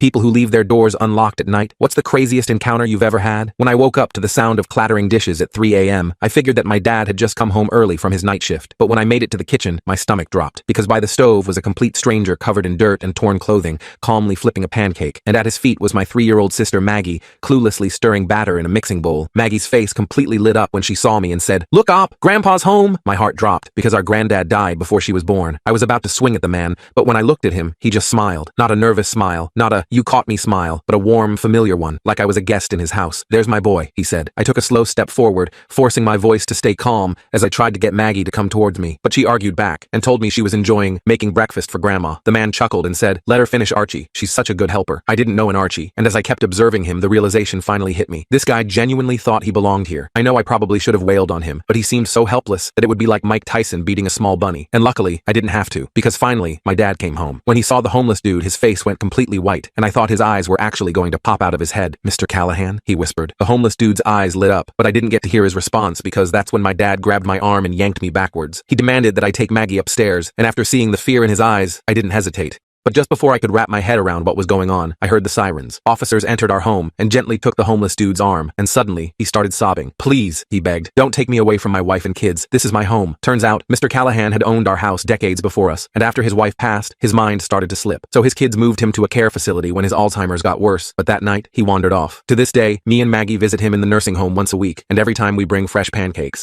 People who leave their doors unlocked at night. What's the craziest encounter you've ever had? When I woke up to the sound of clattering dishes at 3 a.m., I figured that my dad had just come home early from his night shift. But when I made it to the kitchen, my stomach dropped, because by the stove was a complete stranger covered in dirt and torn clothing, calmly flipping a pancake, and at his feet was my 3-year-old sister Maggie, cluelessly stirring batter in a mixing bowl. Maggie's face completely lit up when she saw me and said, "Look up, Grandpa's home!" My heart dropped, because our granddad died before she was born. I was about to swing at the man, but when I looked at him, he just smiled. Not a nervous smile, not a "you caught me" smile, but a warm, familiar one, like I was a guest in his house. "There's my boy," he said. I took a slow step forward, forcing my voice to stay calm as I tried to get Maggie to come towards me, but she argued back and told me she was enjoying making breakfast for Grandma. The man chuckled and said, "Let her finish, Archie. She's such a good helper." I didn't know an Archie, and as I kept observing him, the realization finally hit me. This guy genuinely thought he belonged here. I know I probably should have wailed on him, but he seemed so helpless that it would be like Mike Tyson beating a small bunny. And luckily, I didn't have to, because finally, my dad came home. When he saw the homeless dude, his face went completely white, and I thought his eyes were actually going to pop out of his head. "Mr. Callahan?" he whispered. The homeless dude's eyes lit up, but I didn't get to hear his response because that's when my dad grabbed my arm and yanked me backwards. He demanded that I take Maggie upstairs, and after seeing the fear in his eyes, I didn't hesitate. But just before I could wrap my head around what was going on, I heard the sirens. Officers entered our home and gently took the homeless dude's arm, and suddenly, he started sobbing. "Please," he begged, "don't take me away from my wife and kids. This is my home." Turns out, Mr. Callahan had owned our house decades before us, and after his wife passed, his mind started to slip. So his kids moved him to a care facility when his Alzheimer's got worse, but that night, he wandered off. To this day, me and Maggie visit him in the nursing home once a week, and every time we bring fresh pancakes.